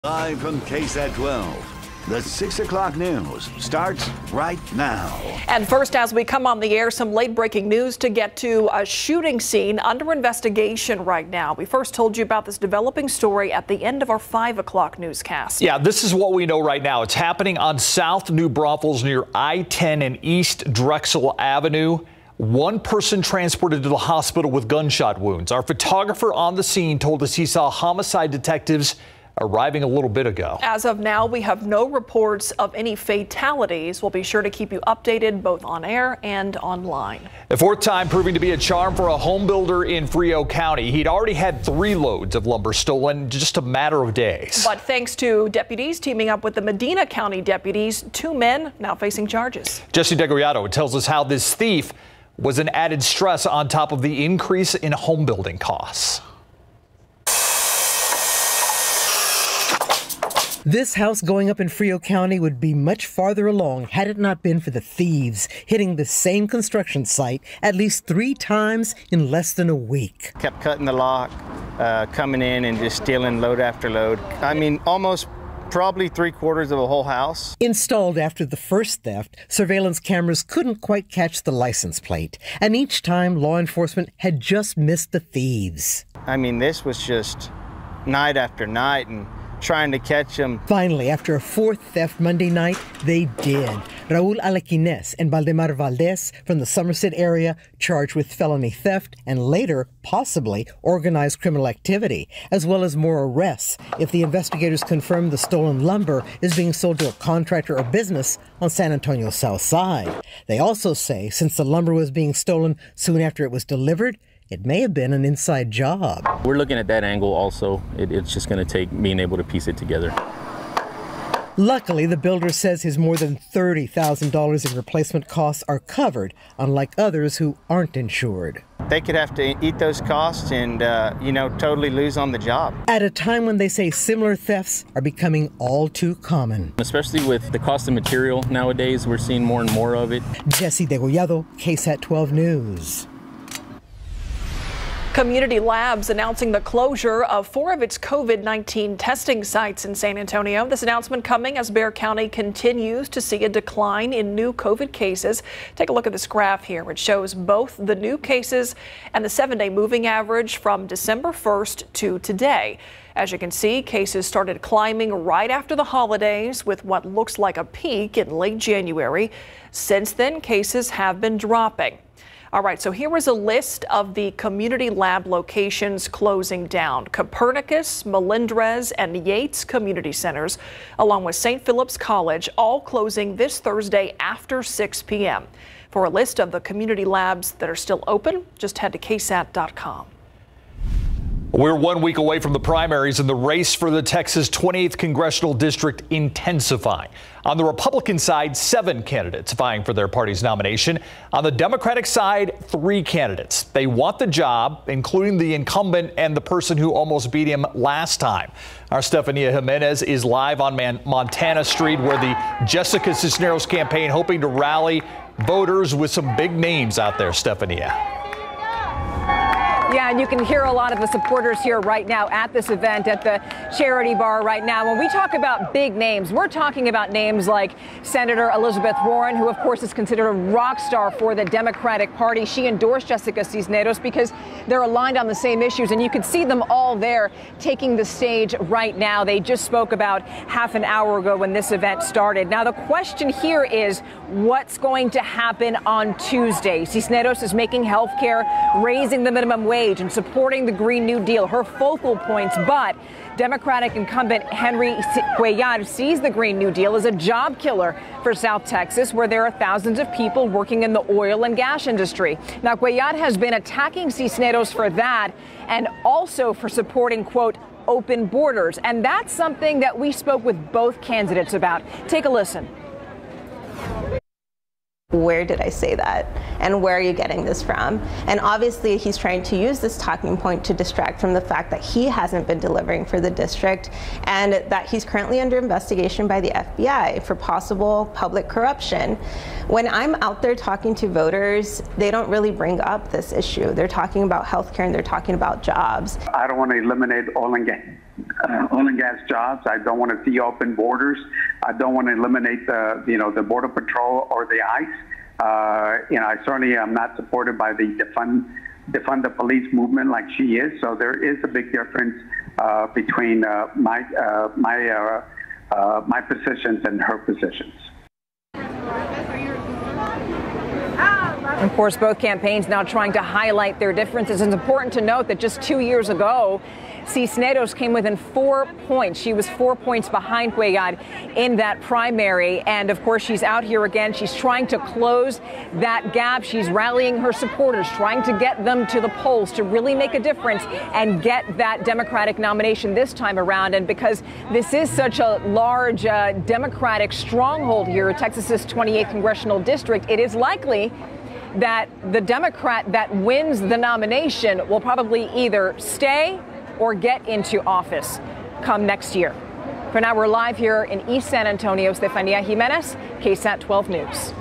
Live from KSAT 12, the 6 o'clock news starts right now. And first, as we come on the air, some late breaking news to get to. A shooting scene under investigation right now. We first told you about this developing story at the end of our 5 o'clock newscast. Yeah, this is what we know right now. It's happening on South New Braunfels near I-10 and East Drexel Avenue. One person transported to the hospital with gunshot wounds. Our photographer on the scene told us he saw homicide detectives arriving a little bit ago. As of now, we have no reports of any fatalities. We'll be sure to keep you updated both on air and online. The fourth time proving to be a charm for a home builder in Frio County. He'd already had 3 loads of lumber stolen in just a matter of days. But thanks to deputies teaming up with the Medina County deputies, 2 men now facing charges. Jesse Degollado tells us how this thief was an added stress on top of the increase in home building costs. This house going up in Frio County would be much farther along had it not been for the thieves hitting the same construction site at least 3 times in less than a week. Kept cutting the lock, coming in and just stealing load after load. I mean, almost probably 3/4 of a whole house. Installed after the first theft, surveillance cameras couldn't quite catch the license plate. And each time, law enforcement had just missed the thieves. I mean, this was just night after night and trying to catch them. Finally, after a 4th theft Monday night, they did. Raul Alequines and Valdemar Valdez from the Somerset area charged with felony theft and later, possibly, organized criminal activity, as well as more arrests if the investigators confirm the stolen lumber is being sold to a contractor or business on San Antonio's south side. They also say since the lumber was being stolen soon after it was delivered, it may have been an inside job. We're looking at that angle also. It's just going to take being able to piece it together. Luckily, the builder says his more than $30,000 in replacement costs are covered, unlike others who aren't insured. They could have to eat those costs and, totally lose on the job. At a time when they say similar thefts are becoming all too common. Especially with the cost of material nowadays, we're seeing more and more of it. Jesse Degollado, KSAT 12 News. Community Labs announcing the closure of 4 of its COVID-19 testing sites in San Antonio. This announcement coming as Bexar County continues to see a decline in new COVID cases. Take a look at this graph here, which shows both the new cases and the 7-day moving average from December 1st to today. As you can see, cases started climbing right after the holidays with what looks like a peak in late January. Since then, cases have been dropping. All right, so here is a list of the community lab locations closing down. Copernicus, Melendrez, and Yates Community Centers, along with St. Philip's College, all closing this Thursday after 6 p.m. For a list of the community labs that are still open, just head to KSAT.com. We're 1 week away from the primaries and the race for the Texas 28th Congressional District intensifying. On the Republican side, 7 candidates vying for their party's nomination. On the Democratic side, 3 candidates. They want the job, including the incumbent and the person who almost beat him last time. Our Stefania Jimenez is live on Montana Street, where the Jessica Cisneros campaign hoping to rally voters with some big names out there, Stefania. Yeah, and you can hear a lot of the supporters here right now at this event at the Charity Bar right now. When we talk about big names, we're talking about names like Senator Elizabeth Warren, who of course is considered a rock star for the Democratic Party. She endorsed Jessica Cisneros because they're aligned on the same issues, and you can see them all there taking the stage right now. They just spoke about half an hour ago when this event started. Now, the question here is what's going to happen on Tuesday? Cisneros is making health care, raising the minimum wage, and supporting the Green New Deal, her focal points. But Democratic incumbent Henry Cuellar sees the Green New Deal as a job killer for South Texas, where there are thousands of people working in the oil and gas industry. Now, Cuellar has been attacking Cisneros for that and also for supporting, quote, open borders. And that's something that we spoke with both candidates about. Take a listen. Where did I say that? And where are you getting this from? And obviously he's trying to use this talking point to distract from the fact that he hasn't been delivering for the district and that he's currently under investigation by the FBI for possible public corruption. When I'm out there talking to voters, they don't really bring up this issue. They're talking about healthcare and they're talking about jobs. I don't want to eliminate oil and gas. oil and gas jobs. I don't want to see open borders. I don't want to eliminate the Border Patrol or the ICE. I certainly am not supported by the defund the police movement like she is. So there is a big difference between my positions and her positions. Of course, both campaigns now trying to highlight their differences. It's important to note that just 2 years ago, Cisneros came within 4 points. She was 4 points behind Cuellar in that primary. And of course, she's out here again. She's trying to close that gap. She's rallying her supporters, trying to get them to the polls to really make a difference and get that Democratic nomination this time around. And because this is such a large Democratic stronghold here, Texas's 28th congressional district, it is likely that the Democrat that wins the nomination will probably either stay or get into office come next year. For now, we're live here in East San Antonio. Stefania Jimenez, KSAT 12 News.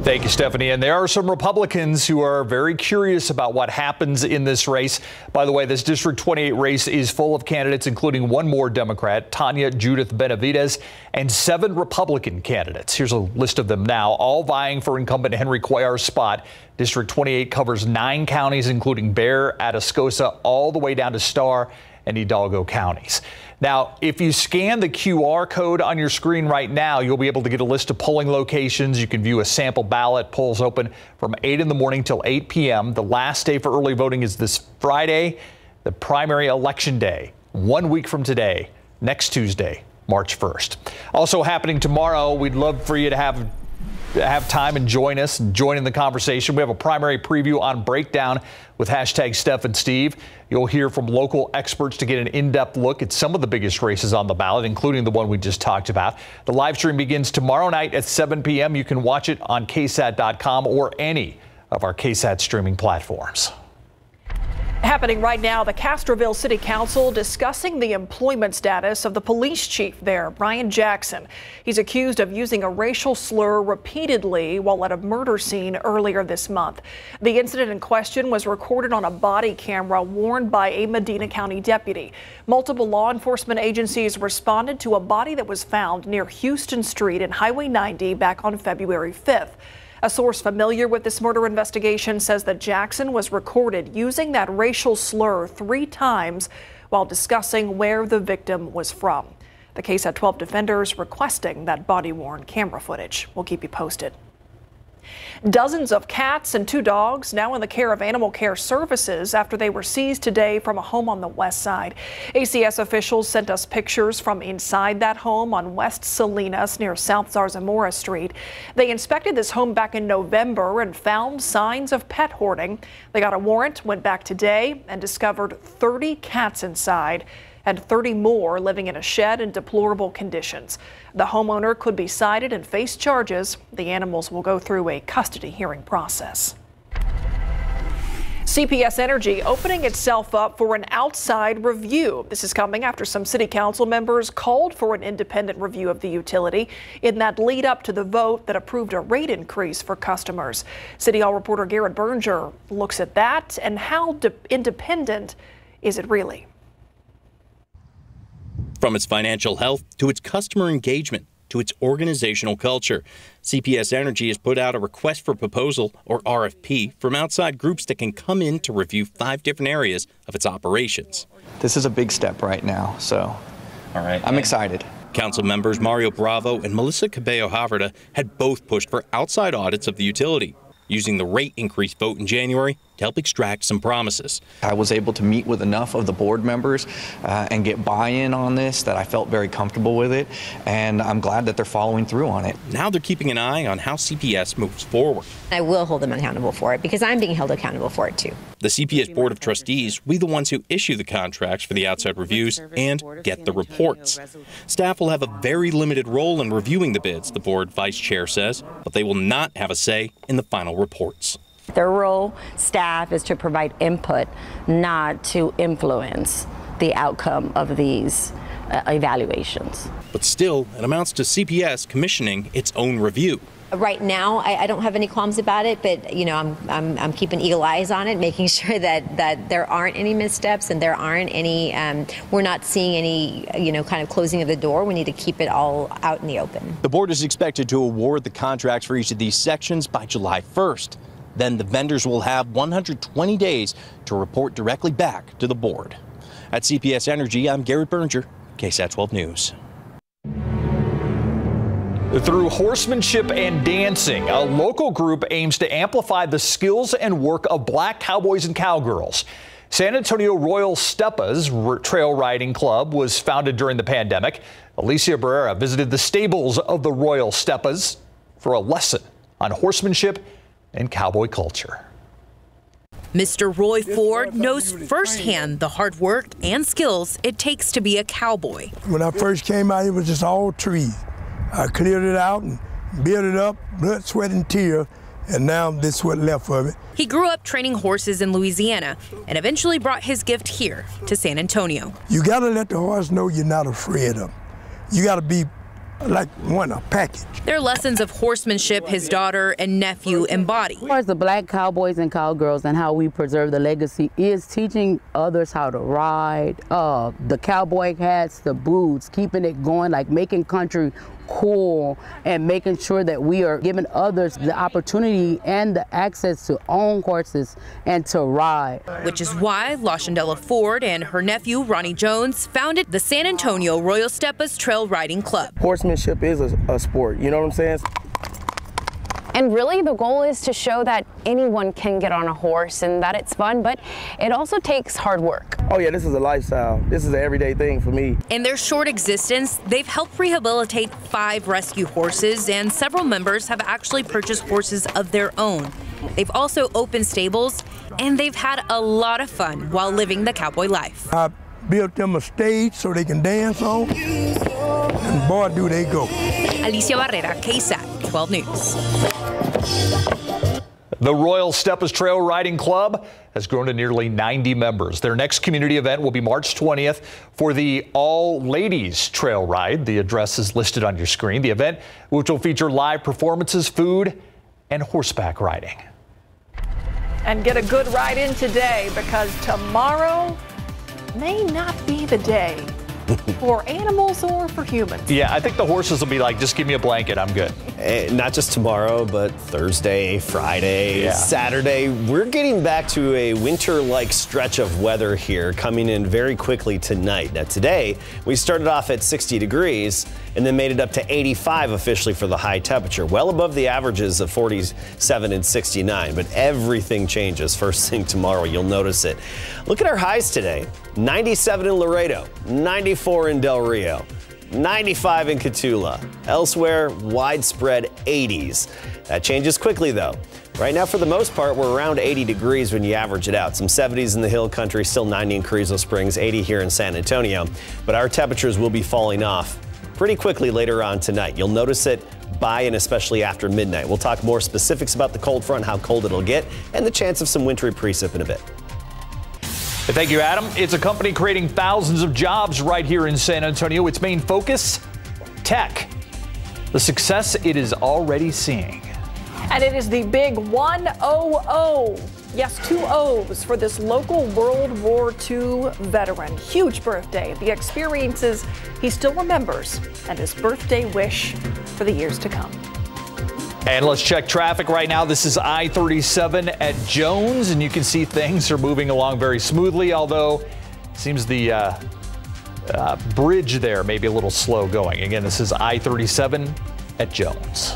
Thank you, Stephanie. And there are some Republicans who are very curious about what happens in this race. By the way, this District 28 race is full of candidates, including one more Democrat, Tanya Judith Benavides, and 7 Republican candidates. Here's a list of them now, all vying for incumbent Henry Cuellar's spot. District 28 covers 9 counties, including Bexar, Atascosa, all the way down to Starr and Hidalgo counties. Now, if you scan the QR code on your screen right now, you'll be able to get a list of polling locations. You can view a sample ballot. Polls open from 8 in the morning till 8 p.m. The last day for early voting is this Friday, the primary election day, 1 week from today, next Tuesday, March 1st. Also happening tomorrow, we'd love for you to have time and join us and join in the conversation. We have a primary preview on Breakdown with hashtag Steph and Steve. You'll hear from local experts to get an in-depth look at some of the biggest races on the ballot, including the one we just talked about. The live stream begins tomorrow night at 7 p.m. You can watch it on KSAT.com or any of our KSAT streaming platforms. Happening right now, the Castroville City Council discussing the employment status of the police chief there, Brian Jackson. He's accused of using a racial slur repeatedly while at a murder scene earlier this month. The incident in question was recorded on a body camera worn by a Medina County deputy. Multiple law enforcement agencies responded to a body that was found near Houston Street and Highway 90 back on February 5th. A source familiar with this murder investigation says that Jackson was recorded using that racial slur 3 times while discussing where the victim was from. The KSAT 12 defenders requesting that body-worn camera footage. We'll keep you posted. Dozens of cats and 2 dogs now in the care of Animal Care Services after they were seized today from a home on the west side. ACS officials sent us pictures from inside that home on West Salinas near South Zarzamora Street. They inspected this home back in November and found signs of pet hoarding. They got a warrant, went back today, and discovered 30 cats inside and 30 more living in a shed in deplorable conditions. The homeowner could be cited and face charges. The animals will go through a custody hearing process. CPS Energy opening itself up for an outside review. This is coming after some city council members called for an independent review of the utility in that lead up to the vote that approved a rate increase for customers. City Hall reporter Garrett Berger looks at that and how independent is it really? From its financial health to its customer engagement to its organizational culture, CPS Energy has put out a request for proposal, or RFP, from outside groups that can come in to review 5 different areas of its operations. This is a big step right now, so I'm excited. Council members Mario Bravo and Melissa Cabello-Haverda had both pushed for outside audits of the utility, using the rate increase vote in January to help extract some promises. I was able to meet with enough of the board members and get buy-in on this that I felt very comfortable with it, and I'm glad that they're following through on it. Now they're keeping an eye on how CPS moves forward. I will hold them accountable for it because I'm being held accountable for it too. The CPS Board of Trustees will be the ones who issue the contracts for the outside reviews and get the reports. Staff will have a very limited role in reviewing the bids, the board vice chair says, but they will not have a say in the final reports. Their role, staff, is to provide input, not to influence the outcome of these evaluations. But still, it amounts to CPS commissioning its own review. Right now, I don't have any qualms about it, but I'm keeping eagle eyes on it, making sure that there aren't any missteps and there aren't any. We're not seeing any kind of closing of the door. We need to keep it all out in the open. The board is expected to award the contracts for each of these sections by July 1st. Then the vendors will have 120 days to report directly back to the board. At CPS Energy, I'm Garrett Berger, KSAT 12 News. Through horsemanship and dancing, a local group aims to amplify the skills and work of black cowboys and cowgirls. San Antonio Royal Steppas Trail Riding Club was founded during the pandemic. Alicia Barrera visited the stables of the Royal Steppas for a lesson on horsemanship and cowboy culture. Mr. Roy Ford knows firsthand the hard work and skills it takes to be a cowboy. When I first came out, it was just all trees. I cleared it out and built it up, blood, sweat, and tears, and now this is what left of it. He grew up training horses in Louisiana and eventually brought his gift here to San Antonio. You got to let the horse know you're not afraid of them. You got to be like a package. They're lessons of horsemanship his daughter and nephew embody. As far as the black cowboys and cowgirls and how we preserve the legacy is teaching others how to ride, the cowboy hats, the boots, keeping it going, like making country cool and making sure that we are giving others the opportunity and the access to own horses and to ride. Which is why LaShondella Ford and her nephew Ronnie Jones founded the San Antonio Royal Steppas Trail Riding Club. Horsemanship is a sport, you know what I'm saying? And really the goal is to show that anyone can get on a horse and that it's fun, but it also takes hard work. Oh yeah, this is a lifestyle. This is an everyday thing for me. In their short existence, they've helped rehabilitate 5 rescue horses, and several members have actually purchased horses of their own. They've also opened stables, and they've had a lot of fun while living the cowboy life. I built them a stage so they can dance on, and boy, do they go. Alicia Barrera, KSAT 12 News. The Royal Steppas Trail Riding Club has grown to nearly 90 members. Their next community event will be March 20th for the all-ladies trail ride. The address is listed on your screen. The event, which will feature live performances, food, and horseback riding. And get a good ride in today, because tomorrow may not be the day for animals or for humans. Yeah, I think the horses will be like, just give me a blanket, I'm good. Not just tomorrow, but Thursday, Friday, Saturday. We're getting back to a winter-like stretch of weather here, coming in very quickly tonight. Now today, we started off at 60 degrees and then made it up to 85 officially for the high temperature, well above the averages of 47 and 69. But everything changes first thing tomorrow. You'll notice it. Look at our highs today. 97 in Laredo, 94 in Del Rio, 95 in Cotulla. Elsewhere, widespread 80s. That changes quickly, though. Right now, for the most part, we're around 80 degrees when you average it out. Some 70s in the Hill Country, still 90 in Carrizo Springs, 80 here in San Antonio. But our temperatures will be falling off pretty quickly later on tonight. You'll notice it by and especially after midnight. We'll talk more specifics about the cold front, how cold it'll get, and the chance of some wintry precip in a bit. Thank you, Adam. It's a company creating thousands of jobs right here in San Antonio. Its main focus, tech. The success it is already seeing. And it is the big 100. Yes, 2 O's for this local World War II veteran. Huge birthday. The experiences he still remembers, and his birthday wish for the years to come. And let's check traffic right now. This is I-37 at Jones, and you can see things are moving along very smoothly, although it seems the bridge there may be a little slow going. Again, this is I-37 at Jones.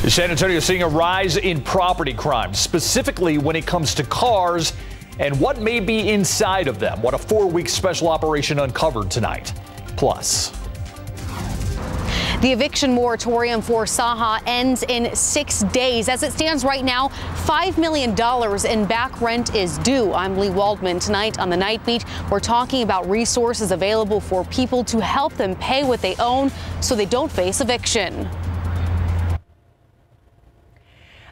San Antonio is seeing a rise in property crime, specifically when it comes to cars and what may be inside of them. What a 4-week special operation uncovered tonight. Plus, the eviction moratorium for Saha ends in 6 days. As it stands right now, $5 million in back rent is due. I'm Lee Waldman. Tonight on the Night Beat, we're talking about resources available for people to help them pay what they own so they don't face eviction.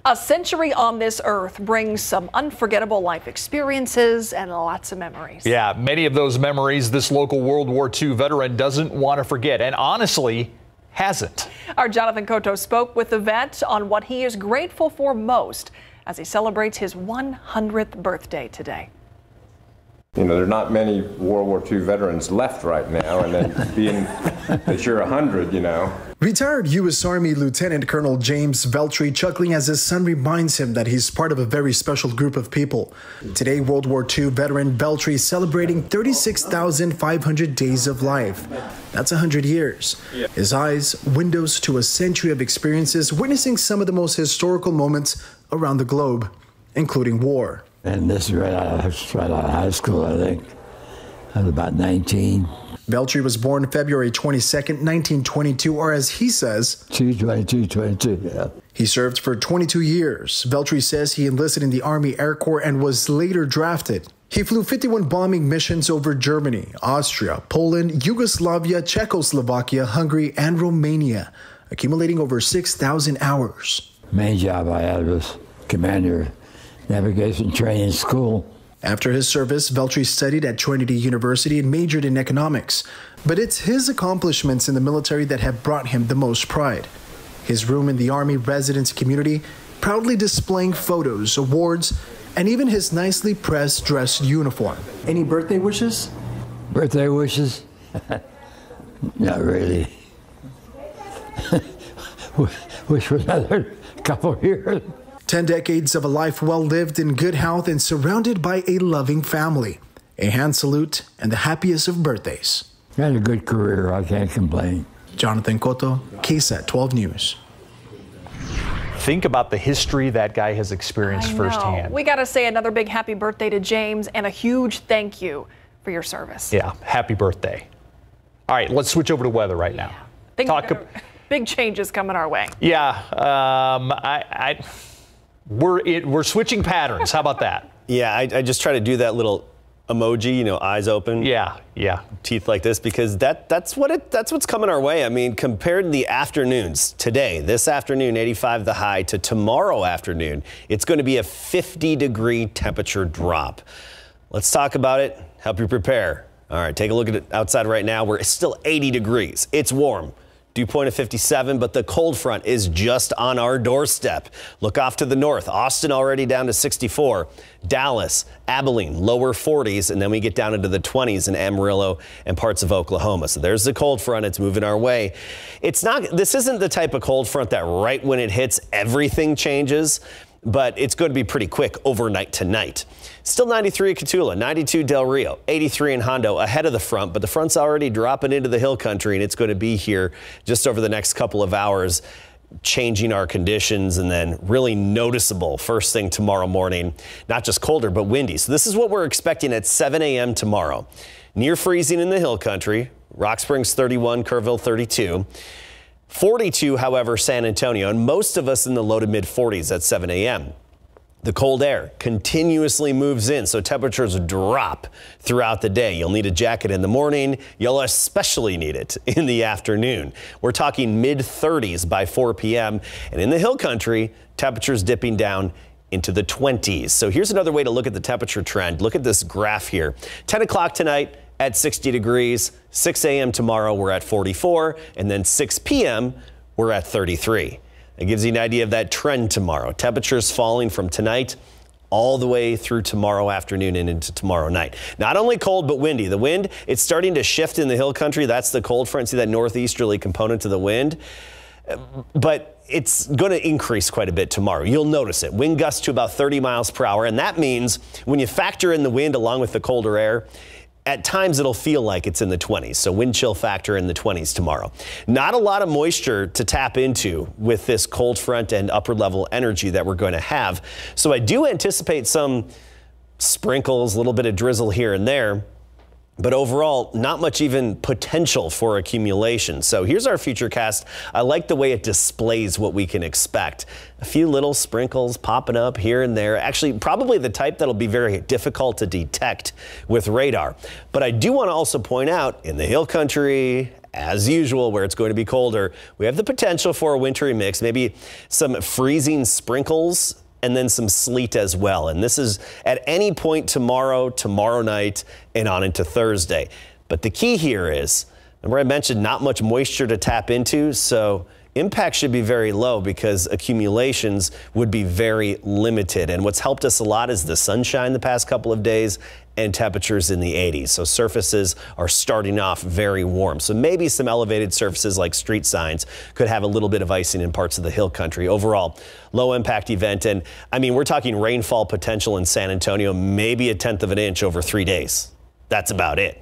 A century on this earth brings some unforgettable life experiences and lots of memories. Yeah, many of those memories this local World War II veteran doesn't want to forget, and honestly hasn't. Our Jonathan Cotto spoke with the vet on what he is grateful for most as he celebrates his 100th birthday today. You know, there are not many World War II veterans left right now, and then being that you're 100, you know. Retired U.S. Army Lieutenant Colonel James Veltri chuckling as his son reminds him that he's part of a very special group of people. Today, World War II veteran Veltri celebrating 36,500 days of life. That's 100 years. His eyes, windows to a century of experiences, witnessing some of the most historical moments around the globe, including war. And this is right out of high school, I think. I was about 19. Veltri was born February 22nd, 1922, or as he says, 22, yeah. He served for 22 years. Veltri says he enlisted in the Army Air Corps and was later drafted. He flew 51 bombing missions over Germany, Austria, Poland, Yugoslavia, Czechoslovakia, Hungary, and Romania, accumulating over 6,000 hours. Main job I had was commander navigation training school. After his service, Veltri studied at Trinity University and majored in economics. But it's his accomplishments in the military that have brought him the most pride. His room in the Army residence community, proudly displaying photos, awards, and even his nicely pressed dress uniform. Any birthday wishes? Birthday wishes? Not really. Wish for another couple of years. 10 decades of a life well lived in good health and surrounded by a loving family. A hand salute and the happiest of birthdays. Had a good career, I can't complain. Jonathan Cotto, KSAT 12 News. Think about the history that guy has experienced firsthand. We got to say another big happy birthday to James and a huge thank you for your service. Yeah, happy birthday. All right, let's switch over to weather right now. Big changes coming our way. Yeah, we're switching patterns. How about that? Yeah, I just try to do that little emoji, you know, eyes open. Yeah. Teeth like this, because that's what's coming our way. I mean, compared to the afternoons today, this afternoon, 85 the high, to tomorrow afternoon, it's going to be a 50-degree temperature drop. Let's talk about it, help you prepare. All right, take a look at it outside right now. We're still 80 degrees. It's warm. Dew point of 57, but the cold front is just on our doorstep. Look off to the north. Austin already down to 64. Dallas, Abilene, lower 40s, and then we get down into the 20s in Amarillo and parts of Oklahoma. So there's the cold front. It's moving our way. This isn't the type of cold front that right when it hits, everything changes, but it's going to be pretty quick overnight tonight. Still 93 at Cotulla, 92 Del Rio, 83 in Hondo, ahead of the front, but the front's already dropping into the hill country, and it's going to be here just over the next couple of hours, changing our conditions, and then really noticeable first thing tomorrow morning. Not just colder, but windy. So this is what we're expecting at 7 a.m. tomorrow. Near freezing in the hill country, Rock Springs 31, Kerrville 32. 42, however, San Antonio, and most of us in the low to mid 40s at 7 a.m. The cold air continuously moves in, so temperatures drop throughout the day. You'll need a jacket in the morning. You'll especially need it in the afternoon. We're talking mid 30s by 4 p.m. And in the hill country, temperatures dipping down into the 20s. So here's another way to look at the temperature trend. Look at this graph here. 10 o'clock tonight at 60 degrees. 6 a.m. tomorrow, we're at 44. And then 6 p.m., we're at 33. It gives you an idea of that trend tomorrow. Temperatures falling from tonight all the way through tomorrow afternoon and into tomorrow night. Not only cold, but windy. The wind, it's starting to shift in the hill country. That's the cold front. See that northeasterly component to the wind? But it's going to increase quite a bit tomorrow. You'll notice it. Wind gusts to about 30 miles per hour. And that means when you factor in the wind along with the colder air, at times it'll feel like it's in the 20s, so wind chill factor in the 20s tomorrow. Not a lot of moisture to tap into with this cold front and upper level energy that we're going to have. So I do anticipate some sprinkles, a little bit of drizzle here and there, but overall, not much even potential for accumulation. So here's our futurecast. I like the way it displays what we can expect. A few little sprinkles popping up here and there. Actually, probably the type that'll be very difficult to detect with radar. But I do want to also point out in the hill country, as usual, where it's going to be colder, we have the potential for a wintry mix, maybe some freezing sprinkles and then some sleet as well. And this is at any point tomorrow night, and on into Thursday. But the key here is, remember I mentioned not much moisture to tap into, so impact should be very low because accumulations would be very limited. And what's helped us a lot is the sunshine the past couple of days and temperatures in the 80s. So surfaces are starting off very warm. So maybe some elevated surfaces like street signs could have a little bit of icing in parts of the hill country. Overall, low impact event. And I mean, we're talking rainfall potential in San Antonio, maybe 1/10 of an inch over 3 days. That's about it.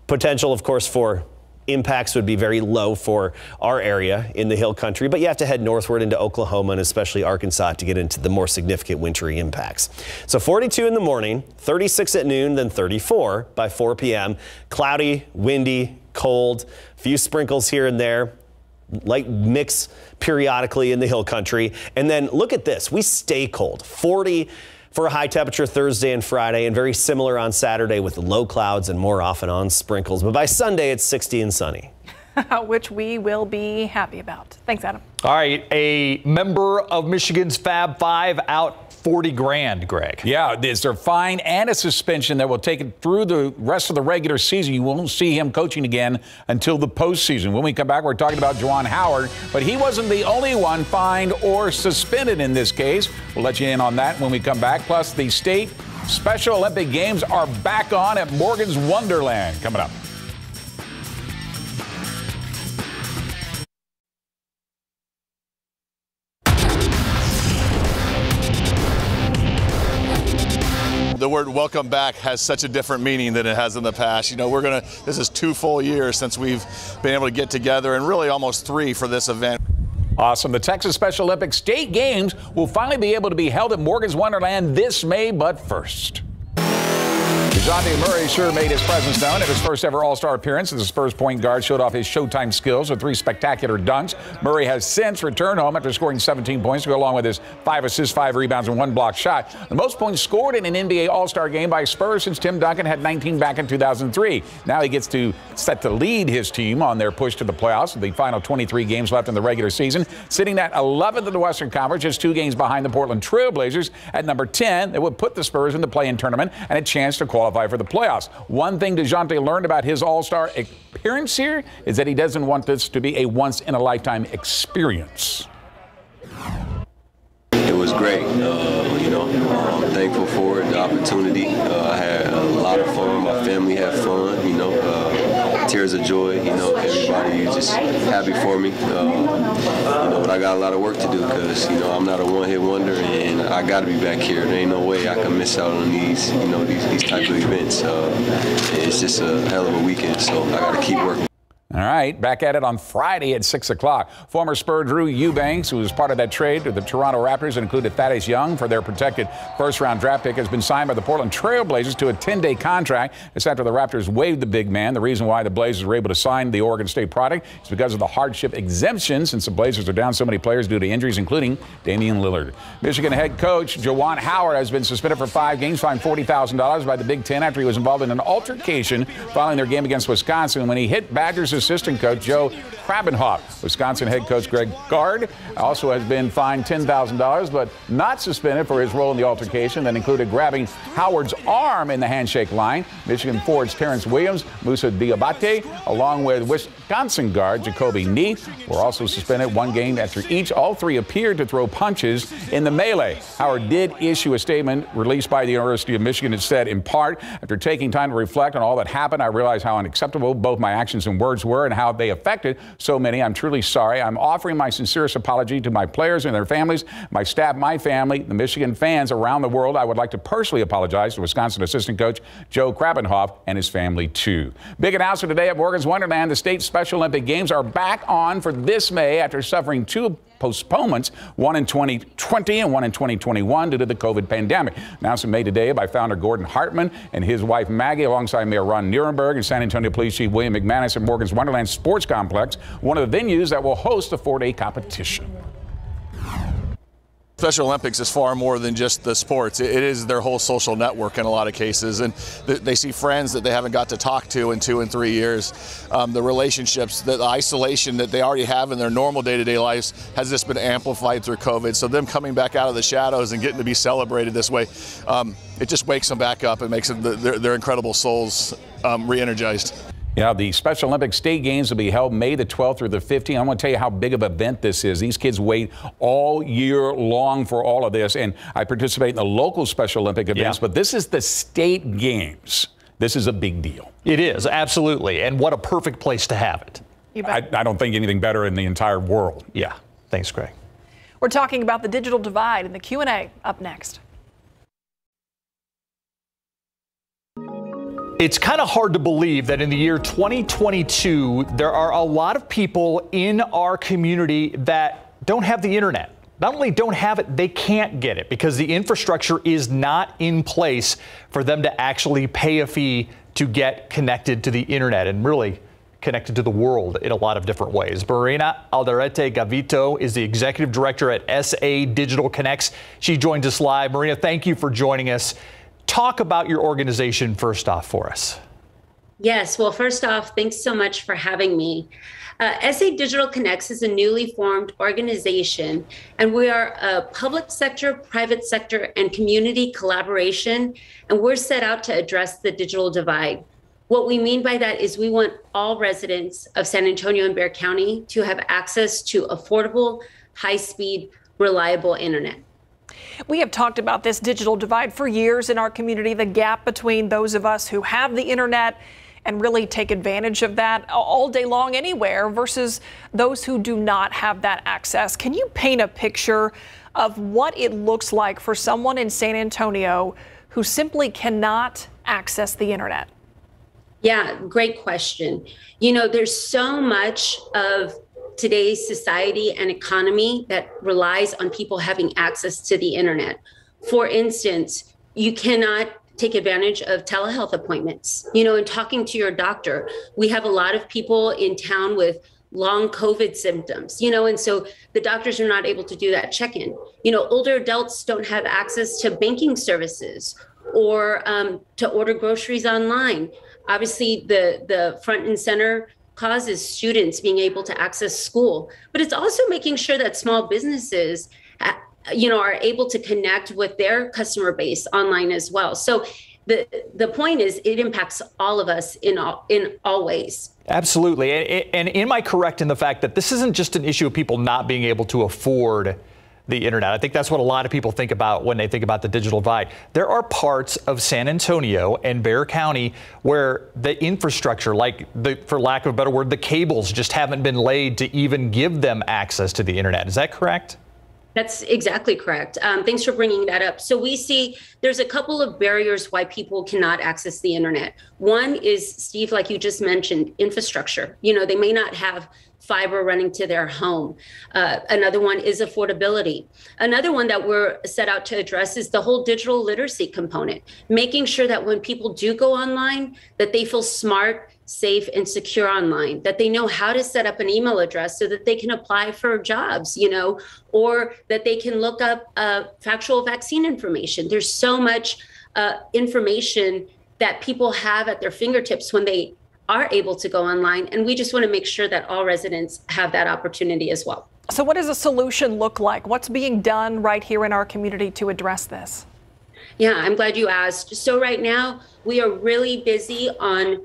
Potential, of course, for impacts would be very low for our area in the hill country, but you have to head northward into Oklahoma and especially Arkansas to get into the more significant wintry impacts. So 42 in the morning, 36 at noon, then 34 by 4 p.m. Cloudy, windy, cold, a few sprinkles here and there, light mix periodically in the hill country. And then look at this, we stay cold, 40 for a high temperature Thursday and Friday, and very similar on Saturday with low clouds and more often on sprinkles. But by Sunday, it's 60 and sunny. Which we will be happy about. Thanks, Adam. All right, a member of Michigan's Fab Five out $40,000, Greg. Yeah, there's a fine and a suspension that will take it through the rest of the regular season. You won't see him coaching again until the postseason. When we come back, we're talking about Juwan Howard, but he wasn't the only one fined or suspended in this case. We'll let you in on that when we come back. Plus, the state Special Olympic Games are back on at Morgan's Wonderland. Coming up. The word welcome back has such a different meaning than it has in the past. You know, this is 2 full years since we've been able to get together, and really almost 3 for this event. Awesome. The Texas Special Olympics State Games will finally be able to be held at Morgan's Wonderland this May, but first. DeJounte Murray sure made his presence known at his first ever All-Star appearance as the Spurs point guard showed off his Showtime skills with 3 spectacular dunks. Murray has since returned home after scoring 17 points to go along with his 5 assists, 5 rebounds, and 1 block shot. The most points scored in an NBA All-Star game by Spurs since Tim Duncan had 19 back in 2003. Now he gets set to lead his team on their push to the playoffs with the final 23 games left in the regular season. Sitting at 11th in the Western Conference, just 2 games behind the Portland Trail Blazers at number 10. That would put the Spurs in the play-in tournament and a chance to qualify for the playoffs. One thing DeJounte learned about his All-Star appearance here is that he doesn't want this to be a once-in-a-lifetime experience. It was great. I'm thankful for it, the opportunity. I had a lot of fun. My family had fun. Tears of joy. Everybody is just happy for me. But I got a lot of work to do because I'm not a one-hit wonder, and I got to be back here. There ain't no way I can miss out on these these type of events. It's just a hell of a weekend, so I got to keep working. All right, back at it on Friday at 6 o'clock. Former Spur Drew Eubanks, who was part of that trade to the Toronto Raptors and included Thaddeus Young for their protected first-round draft pick, has been signed by the Portland Trail Blazers to a 10-day contract. It's after the Raptors waived the big man. The reason why the Blazers were able to sign the Oregon State product is because of the hardship exemption, since the Blazers are down so many players due to injuries, including Damian Lillard. Michigan head coach Juwan Howard has been suspended for 5 games, fined $40,000 by the Big Ten after he was involved in an altercation following their game against Wisconsin when he hit Badgers assistant coach Joe Krabenhoff. Wisconsin head coach Greg Gard also has been fined $10,000, but not suspended for his role in the altercation that included grabbing Howard's arm in the handshake line. Michigan forwards Terrence Williams, Musa Diabate, along with Wisconsin guard Jacoby Neath, were also suspended 1 game after all 3 appeared to throw punches in the melee. Howard did issue a statement released by the University of Michigan. It said, in part, after taking time to reflect on all that happened, I realized how unacceptable both my actions and words were and how they affected so many. I'm truly sorry. I'm offering my sincerest apology to my players and their families, my staff, my family, the Michigan fans around the world. I would like to personally apologize to Wisconsin assistant coach Joe Krabenhoff and his family, too. Big announcement today at Morgan's Wonderland. The state Special Olympic Games are back on for this May after suffering 2 postponements, one in 2020 and one in 2021 due to the COVID pandemic. Announcement made today by founder Gordon Hartman and his wife Maggie alongside Mayor Ron Nierenberg and San Antonio Police Chief William McManus at Morgan's Wonderland Sports Complex, one of the venues that will host the 4-day competition. Special Olympics is far more than just the sports. It is their whole social network in a lot of cases, and they see friends that they haven't got to talk to in 2 and 3 years. The relationships, the isolation that they already have in their normal day-to-day lives has just been amplified through COVID. So them coming back out of the shadows and getting to be celebrated this way, it just wakes them back up and makes them, their incredible souls re-energized. Yeah, the Special Olympics State Games will be held May the 12th through the 15th. I want to tell you how big of an event this is. These kids wait all year long for all of this, and I participate in the local Special Olympic events, but this is the State Games. This is a big deal. It is, absolutely, and what a perfect place to have it. I don't think anything better in the entire world. Yeah, thanks, Greg. We're talking about the digital divide in the Q&A up next. It's kind of hard to believe that in the year 2022, there are a lot of people in our community that don't have the internet. Not only don't have it, they can't get it because the infrastructure is not in place for them to actually pay a fee to get connected to the internet and really connected to the world in a lot of different ways. Marina Alderete Gavito is the executive director at SA Digital Connects. She joins us live. Marina, thank you for joining us. Talk about your organization first off for us. Yes, well, first off, thanks so much for having me. SA Digital Connects is a newly formed organization, and we are a public sector, private sector, and community collaboration, and we're set out to address the digital divide. What we mean by that is we want all residents of San Antonio and Bexar County to have access to affordable, high-speed, reliable internet. We have talked about this digital divide for years in our community, the gap between those of us who have the internet and really take advantage of that all day long anywhere versus those who do not have that access. Can you paint a picture of what it looks like for someone in San Antonio who simply cannot access the internet? Yeah, great question. You know, there's so much of today's society and economy that relies on people having access to the internet. For instance, you cannot take advantage of telehealth appointments. You know, in talking to your doctor, we have a lot of people in town with long COVID symptoms, you know, and so the doctors are not able to do that check-in. You know, older adults don't have access to banking services or to order groceries online. Obviously, the front and center cause is students being able to access school, but it's also making sure that small businesses, you know, are able to connect with their customer base online as well. So the point is it impacts all of us in all ways. Absolutely. And am I correct in the fact that this isn't just an issue of people not being able to afford the internet? I think that's what a lot of people think about when they think about the digital divide. There are parts of San Antonio and Bexar County where the infrastructure, like for lack of a better word, the cables just haven't been laid to even give them access to the internet. Is that correct? That's exactly correct. Thanks for bringing that up. So we see there's a couple of barriers why people cannot access the internet. One is, Steve, like you just mentioned, infrastructure. You know, they may not have fiber running to their home. Another one is affordability. Another one that we're set out to address is the whole digital literacy component, making sure that when people do go online, that they feel smart, safe, and secure online, that they know how to set up an email address so that they can apply for jobs, you know, or that they can look up factual vaccine information. There's so much information that people have at their fingertips when they are able to go online, and we just want to make sure that all residents have that opportunity as well. So what does a solution look like? What's being done right here in our community to address this? Yeah, I'm glad you asked. So right now, we are really busy on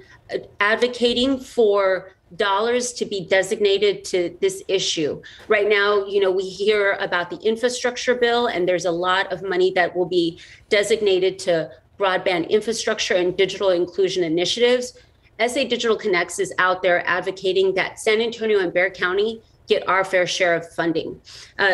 advocating for dollars to be designated to this issue. Right now, you know, we hear about the infrastructure bill, and there's a lot of money that will be designated to broadband infrastructure and digital inclusion initiatives. SA Digital Connects is out there advocating that San Antonio and Bexar County get our fair share of funding.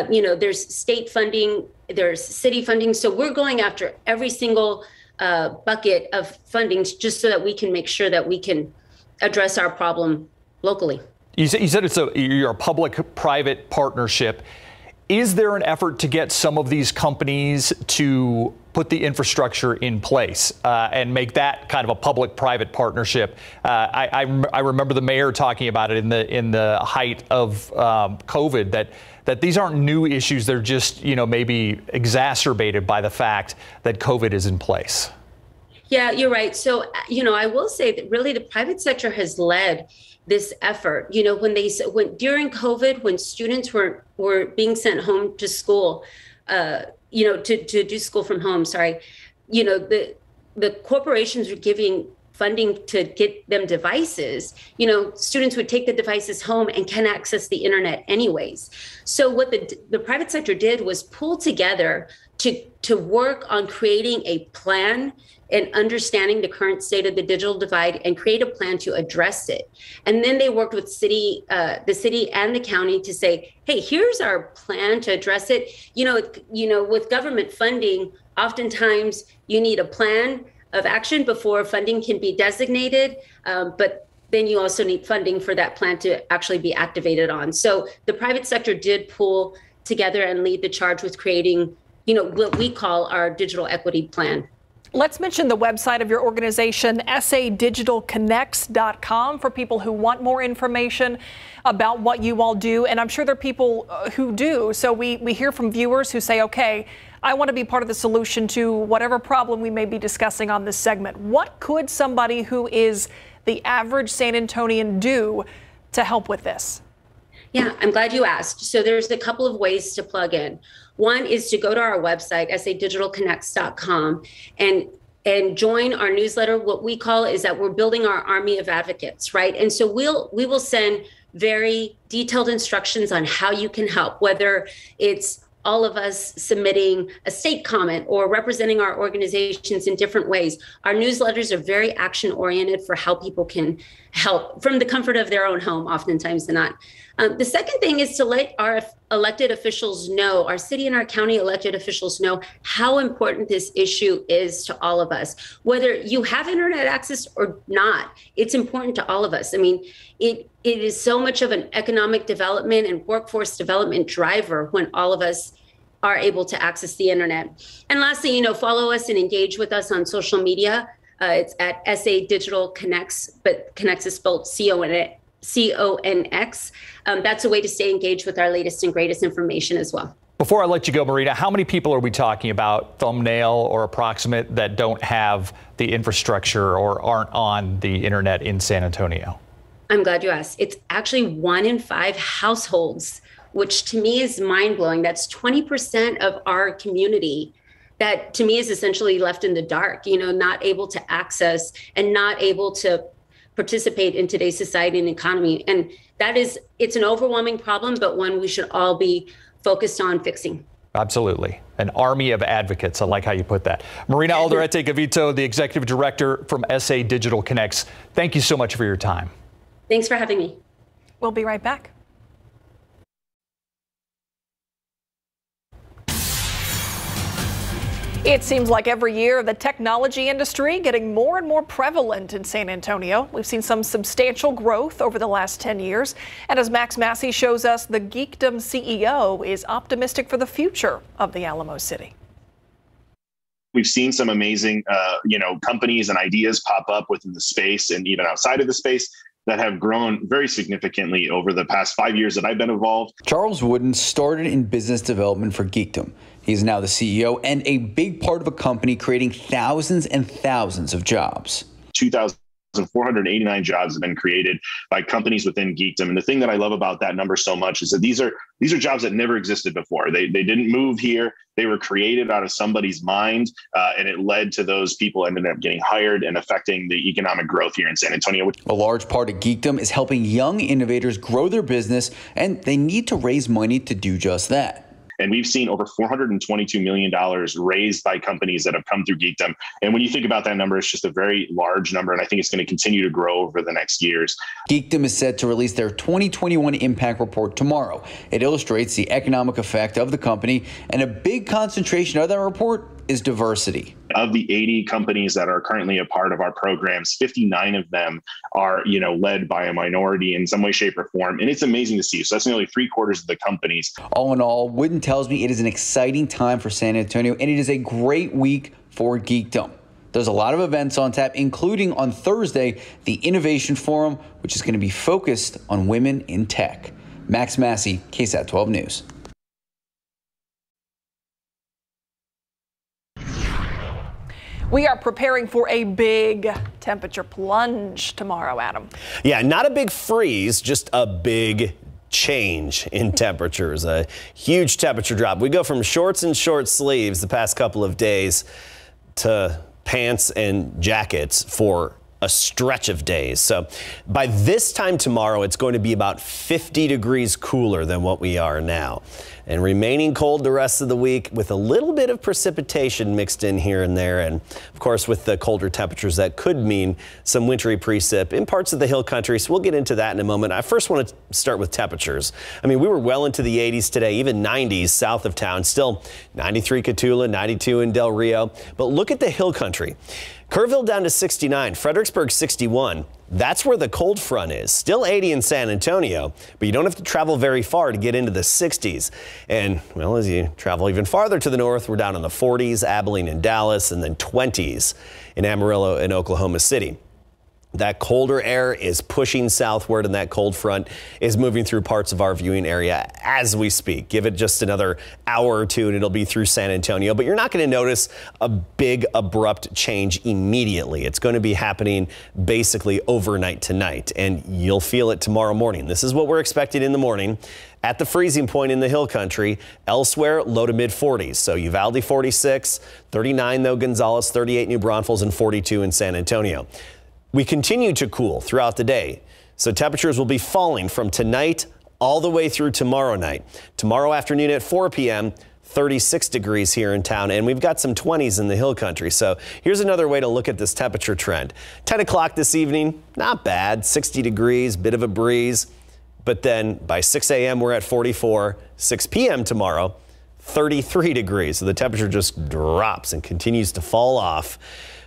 You know, there's state funding, there's city funding. So we're going after every single bucket of funding just so that we can make sure that we can address our problem locally. You said you're a public-private partnership. Is there an effort to get some of these companies to put the infrastructure in place and make that kind of a public-private partnership? I remember the mayor talking about it in the height of COVID, that that these aren't new issues. They're just, maybe exacerbated by the fact that COVID is in place. Yeah, you're right. So, I will say that really the private sector has led this effort. When during COVID, when students were being sent home to school, to do school from home, the corporations were giving funding to get them devices. Students would take the devices home and can access the internet anyways. So what the private sector did was pull together to work on creating a plan and understanding the current state of the digital divide and create a plan to address it. And then they worked with the city and the county to say, hey, here's our plan to address it. With government funding, oftentimes you need a plan of action before funding can be designated. But then you also need funding for that plan to actually be activated on. So the private sector did pull together and lead the charge with creating, what we call our digital equity plan. Let's mention the website of your organization, SADigitalConnects.com, for people who want more information about what you all do. And I'm sure there are people who do. So we hear from viewers who say, okay, I want to be part of the solution to whatever problem we may be discussing on this segment. What could somebody who is the average San Antonian do to help with this? Yeah, I'm glad you asked. So there's a couple of ways to plug in. One is to go to our website, SADigitalConnects.com, and join our newsletter. What we call is that we're building our army of advocates, right? And so we will send very detailed instructions on how you can help, whether it's all of us submitting a state comment or representing our organizations in different ways. Our newsletters are very action oriented for how people can help from the comfort of their own home, oftentimes not. The second thing is to let our elected officials know, our city and our county elected officials know how important this issue is to all of us. Whether you have internet access or not, it's important to all of us. I mean, it is so much of an economic development and workforce development driver when all of us are able to access the internet. And lastly, follow us and engage with us on social media. It's at SA Digital Connects, but Connects is spelled C-O-N-X. That's a way to stay engaged with our latest and greatest information as well. Before I let you go, Marina, how many people are we talking about, thumbnail or approximate, that don't have the infrastructure or aren't on the internet in San Antonio? I'm glad you asked. It's actually 1 in 5 households, which to me is mind-blowing. That's 20% of our community that to me is essentially left in the dark, not able to access and not able to participate in today's society and economy. And it's an overwhelming problem, but one we should all be focused on fixing. Absolutely. An army of advocates. I like how you put that. Marina Alderete-Gavito, the executive director from SA Digital Connects. Thank you so much for your time. Thanks for having me. We'll be right back. It seems like every year the technology industry getting more and more prevalent in San Antonio. We've seen some substantial growth over the last 10 years. And as Max Massey shows us, the Geekdom CEO is optimistic for the future of the Alamo City. We've seen some amazing, companies and ideas pop up within the space and even outside of the space that have grown very significantly over the past 5 years that I've been involved. Charles Wooden started in business development for Geekdom. He's now the CEO and a big part of a company creating thousands and thousands of jobs. 2,489 jobs have been created by companies within Geekdom. And the thing that I love about that number so much is that these are jobs that never existed before. They didn't move here. They were created out of somebody's mind, and it led to those people ended up getting hired and affecting the economic growth here in San Antonio. A large part of Geekdom is helping young innovators grow their business, and they need to raise money to do just that. And we've seen over $422 million raised by companies that have come through Geekdom. And when you think about that number, it's just a very large number. And I think it's going to continue to grow over the next years. Geekdom is set to release their 2021 impact report tomorrow. It illustrates the economic effect of the company, and a big concentration of that report is diversity. Of the 80 companies that are currently a part of our programs, 59 of them are, led by a minority in some way, shape, or form. And it's amazing to see. So that's nearly 3/4 of the companies. All in all, Wooden tells me it is an exciting time for San Antonio, and it is a great week for Geekdom. There's a lot of events on tap, including on Thursday, the Innovation Forum, which is going to be focused on women in tech. Max Massey, KSAT 12 News. We are preparing for a big temperature plunge tomorrow, Adam. Yeah, not a big freeze, just a big change in temperatures, a huge temperature drop. We go from shorts and short sleeves the past couple of days to pants and jackets for a stretch of days. So by this time tomorrow, it's going to be about 50 degrees cooler than what we are now, and remaining cold the rest of the week with a little bit of precipitation mixed in here and there. And of course, with the colder temperatures, that could mean some wintry precip in parts of the hill country. So we'll get into that in a moment. I first want to start with temperatures. I mean, we were well into the 80s today, even 90s south of town, still 93 Cotulla, 92 in Del Rio. But look at the hill country. Kerrville down to 69, Fredericksburg 61. That's where the cold front is. Still 80 in San Antonio, but you don't have to travel very far to get into the 60s. And, well, as you travel even farther to the north, we're down in the 40s, Abilene and Dallas, and then 20s in Amarillo and Oklahoma City. That colder air is pushing southward, and that cold front is moving through parts of our viewing area as we speak. Give it just another hour or two and it'll be through San Antonio, but you're not going to notice a big abrupt change immediately. It's going to be happening basically overnight tonight, and you'll feel it tomorrow morning. This is what we're expecting in the morning. At the freezing point in the hill country, elsewhere low to mid 40s. So Uvalde 46, 39 though Gonzales, 38 New Braunfels, and 42 in San Antonio. We continue to cool throughout the day, so temperatures will be falling from tonight all the way through tomorrow night. Tomorrow afternoon at 4 p.m., 36 degrees here in town, and we've got some 20s in the hill country. So here's another way to look at this temperature trend. 10 o'clock this evening, not bad, 60 degrees, bit of a breeze. But then by 6 a.m., we're at 44. 6 p.m. tomorrow, 33 degrees. So the temperature just drops and continues to fall off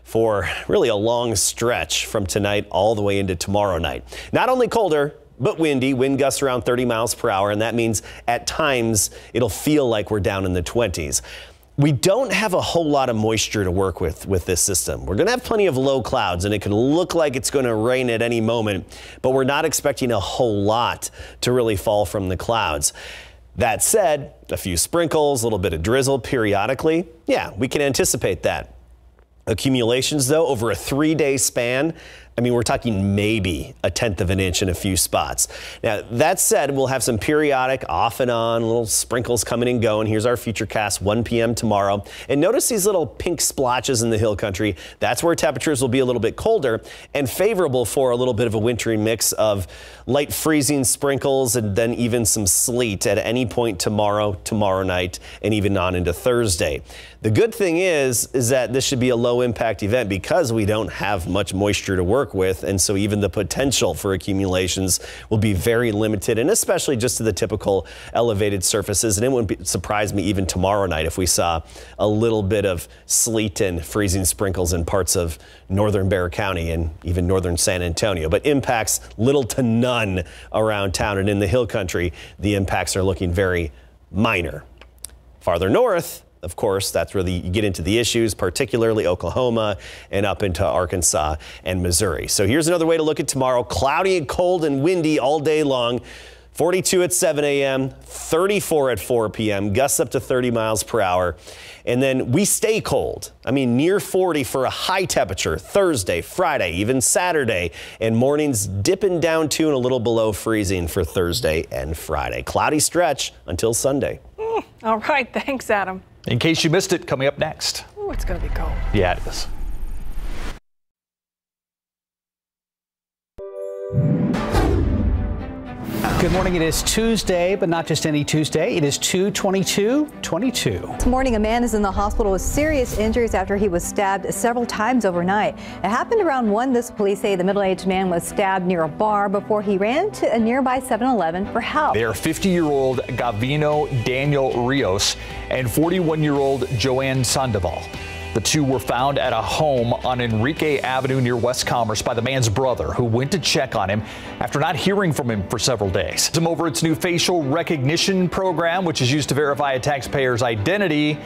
for really a long stretch from tonight all the way into tomorrow night. Not only colder, but windy. Wind gusts around 30 miles per hour, and that means at times it'll feel like we're down in the 20s. We don't have a whole lot of moisture to work with this system. We're going to have plenty of low clouds, and it can look like it's going to rain at any moment, but we're not expecting a whole lot to really fall from the clouds. That said, a few sprinkles, a little bit of drizzle periodically. Yeah, we can anticipate that. Accumulations, though, over a 3-day span, I mean, we're talking maybe a 1/10 of an inch in a few spots. Now, that said, we'll have some periodic off and on little sprinkles coming and going. Here's our futurecast, 1 p.m. tomorrow. And notice these little pink splotches in the hill country. That's where temperatures will be a little bit colder and favorable for a little bit of a wintry mix of light freezing sprinkles and then even some sleet at any point tomorrow night, and even on into Thursday. The good thing is that this should be a low impact event because we don't have much moisture to work with, and so even the potential for accumulations will be very limited, and especially just to the typical elevated surfaces. And it wouldn't surprise me even tomorrow night if we saw a little bit of sleet and freezing sprinkles in parts of northern Bexar County and even northern San Antonio, but impacts little to none around town. And in the hill country, the impacts are looking very minor. Farther north, of course, that's where you get into the issues, particularly Oklahoma and up into Arkansas and Missouri. So here's another way to look at tomorrow. Cloudy and cold and windy all day long. 42 at 7 a.m., 34 at 4 p.m., gusts up to 30 miles per hour. And then we stay cold. I mean, near 40 for a high temperature Thursday, Friday, even Saturday, and mornings dipping down to and a little below freezing for Thursday and Friday. Cloudy stretch until Sunday. All right. Thanks, Adam. In case you missed it, coming up next. Oh, it's going to be cold. Yeah, it is. Good morning. It is Tuesday, but not just any Tuesday. It is 2/22/22. This morning, a man is in the hospital with serious injuries after he was stabbed several times overnight. It happened around 1. This police say the middle-aged man was stabbed near a bar before he ran to a nearby 7-Eleven for help. They are 50-year-old Gavino Daniel Rios and 41-year-old Joanne Sandoval. The two were found at a home on Enrique Avenue near West Commerce by the man's brother, who went to check on him after not hearing from him for several days. Over its new facial recognition program, which is used to verify a taxpayer's identity,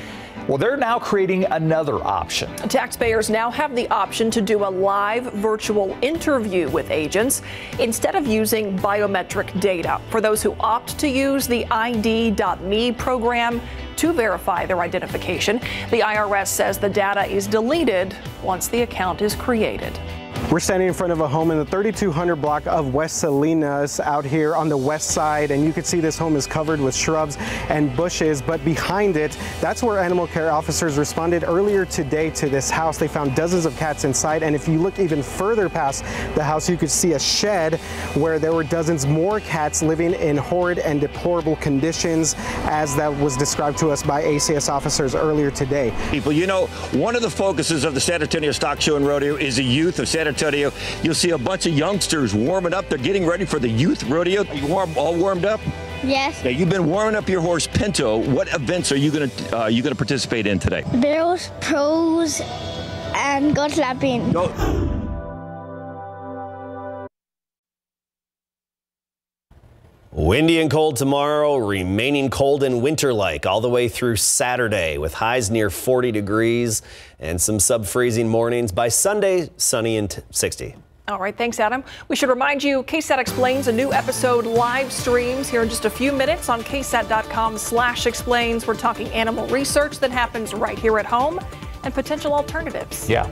Well, they're now creating another option. Taxpayers now have the option to do a live virtual interview with agents instead of using biometric data. For those who opt to use the ID.me program to verify their identification, the IRS says the data is deleted once the account is created. We're standing in front of a home in the 3200 block of West Salinas out here on the west side, and you can see this home is covered with shrubs and bushes, but behind it, that's where animal care officers responded earlier today to this house. They found dozens of cats inside, and if you look even further past the house, you could see a shed where there were dozens more cats living in horrid and deplorable conditions, as that was described to us by ACS officers earlier today. People, you know, one of the focuses of the San Antonio Stock Show and Rodeo is the youth of San Antonio. You'll see a bunch of youngsters warming up. They're getting ready for the youth rodeo. Are you all warmed up? Yes. Yeah, you've been warming up your horse Pinto. What events are you gonna participate in today? Barrels, pros, and goat slapping. Windy and cold tomorrow, remaining cold and winter-like all the way through Saturday with highs near 40 degrees and some sub-freezing mornings. By Sunday, sunny and 60. All right, thanks, Adam. We should remind you, KSAT Explains, a new episode live streams here in just a few minutes on ksat.com/explains. We're talking animal research that happens right here at home and potential alternatives. Yeah.